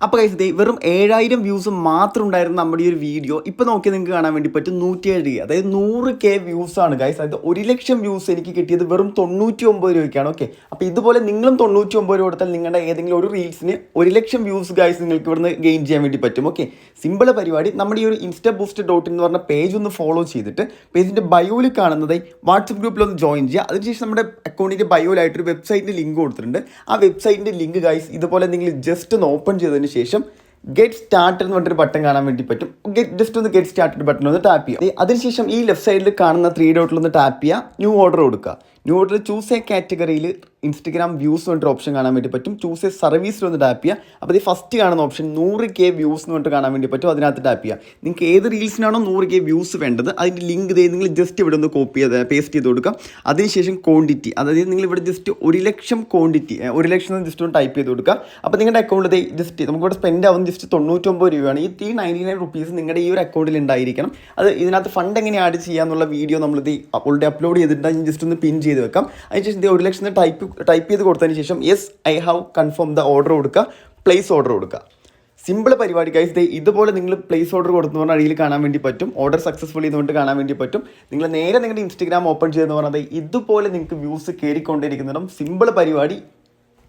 അപ്പോൾ ഗൈസ് ഇതേ വെറും 7000 വ്യൂസ് മാത്രം ഉണ്ടായിരുന്ന നമ്മുടെ ഈ ഒരു വീഡിയോ ഇപ്പോൾ നോക്കി നിങ്ങൾക്ക് കാണാൻ വേണ്ടി പറ്റും 107K, അതായത് 100K വ്യൂസ് ആണ് ഗൈസ്. അതായത് 1,00,000 വ്യൂസ് എനിക്ക് കിട്ടിയത് വെറും 99 രൂപയ്ക്കാണ്. ഓക്കെ, അപ്പോൾ ഇതുപോലെ നിങ്ങളും 99 രൂപ കൊടുത്താൽ നിങ്ങളുടെ ഏതെങ്കിലും ഒരു റീൽസിന് 1,00,000 വ്യൂസ് ഗൈസ് നിങ്ങൾക്ക് ഇവിടുന്ന് ഗെയിൻ ചെയ്യാൻ വേണ്ടി പറ്റും. ഓക്കെ, സിമ്പിൾ പരിപാടി. നമ്മുടെ ഈ ഒരു instaboost.in എന്ന് പറഞ്ഞ പേജ് ഒന്ന് ഫോളോ ചെയ്തിട്ട് പേജിൻ്റെ ബയോയിൽ കാണുന്നത് വാട്സപ്പ് ഗ്രൂപ്പിലൊന്ന് ജോയിൻ ചെയ്യുക. അതിനുശേഷം നമ്മുടെ അക്കൗണ്ടിൻ്റെ ബയോയിലായിട്ടൊരു വെബ്സൈറ്റിൻ്റെ ലിങ്ക് കൊടുത്തിട്ടുണ്ട്. ആ വെബ്സൈറ്റിൻ്റെ ലിങ്ക് ഗൈസ് ഇതുപോലെ നിങ്ങൾ ജസ്റ്റ് ഒന്ന് ഓപ്പൺ ചെയ്തതിന് ശേഷം ഗെറ്റ് സ്റ്റാർട്ടഡ് എന്ന് പറഞ്ഞൊരു ബട്ടൺ കാണാൻ വേണ്ടി പറ്റും. ജസ്റ്റ് ഒന്ന് ഗെറ്റ് സ്റ്റാർട്ടഡ് ബട്ടൺ ഒന്ന് ടാപ്പ് ചെയ്യുക. അതിനുശേഷം ഈ ലെഫ്റ്റ് സൈഡിൽ കാണുന്ന 3 ഡോട്ടിലൊന്ന് ടാപ്പ് ചെയ്യുക. ന്യൂ ഓർഡർ കൊടുക്കുക. ന്യൂ ഓർഡർ ചൂസ് എ കാറ്റഗറിയിൽ ഇൻസ്റ്റഗ്രാം വ്യൂസ് എന്ന് പറഞ്ഞിട്ട് ഓപ്ഷൻ കാണാൻ വേണ്ടി പറ്റും. ചൂസ് എ സർവീസിലൊന്ന് ടാപ്പ് ചെയ്യുക. അപ്പോൾ ഈ ഫസ്റ്റ് കാണുന്ന ഓപ്ഷൻ 100K വ്യൂസ് എന്ന് പറഞ്ഞിട്ട് കാണാൻ വേണ്ടി പറ്റും. അതിനകത്ത് ടാപ്പ് ചെയ്യുക. നിങ്ങൾക്ക് ഏത് റീൽസിനാണോ 100K വ്യൂസ് വേണ്ടത് അതിൻ്റെ ലിങ്ക് നിങ്ങൾ ജസ്റ്റ് ഇവിടെ ഒന്ന് കോപ്പി ചെയ്ത് പേസ്റ്റ് ചെയ്ത് കൊടുക്കുക. അതിനുശേഷം ക്വാണ്ടിറ്റി, അതായത് നിങ്ങൾ ഇവിടെ ജസ്റ്റ് 1,00,000 ക്വാണ്ടിറ്റി 1,00,000 ജസ്റ്റ് ഒന്ന് ടൈപ്പ് ചെയ്ത് കൊടുക്കുക. അപ്പോൾ നിങ്ങളുടെ അക്കൗണ്ടിൽ ജസ്റ്റ് നമുക്കിവിടെ സ്പെൻഡ് ആവുന്നത് ജസ്റ്റ് 99 രൂപയാണ്. ഈ 99 റുപ്പീസ് നിങ്ങളുടെ ഈ ഒരു അക്കൗണ്ടിൽ ഉണ്ടായിരിക്കണം. അത് ഇതിനകത്ത് ഫണ്ട് എങ്ങനെ ആഡ് ചെയ്യാന്നുള്ള വീഡിയോ നമ്മളിത് ഓൾറെഡി അപ്ലോഡ് ചെയ്തിട്ട് ജസ്റ്റ് ഒന്ന് പിൻ ചെയ്ത് വെക്കാം. അതിനുശേഷം 1,00,000 ടൈപ്പ് ചെയ്ത് കൊടുത്തതിന് ശേഷം yes I have confirm the order കൊടുക്കുക, പ്ലേസ് ഓർഡർ കൊടുക്കുക. സിമ്പിൾ പരിപാടി ഗൈസ്. ഇതുപോലെ നിങ്ങൾ പ്ലേസ് ഓർഡർ കൊടുത്തു പറഞ്ഞാൽ അടിയിൽ കാണാൻ വേണ്ടി പറ്റും. ഓർഡർ സക്സസ്ഫുള്ളി എന്നുകൊണ്ട് കാണാൻ വേണ്ടി പറ്റും. നിങ്ങൾ നേരെ നിങ്ങളുടെ ഇൻസ്റ്റഗ്രാം ഓപ്പൺ ചെയ്തെന്ന് പറഞ്ഞാൽ ഇതുപോലെ നിങ്ങൾക്ക് വ്യൂസ് കയറിക്കൊണ്ടിരിക്കുന്നുണ്ടും. സിമ്പിൾ പരിപാടി.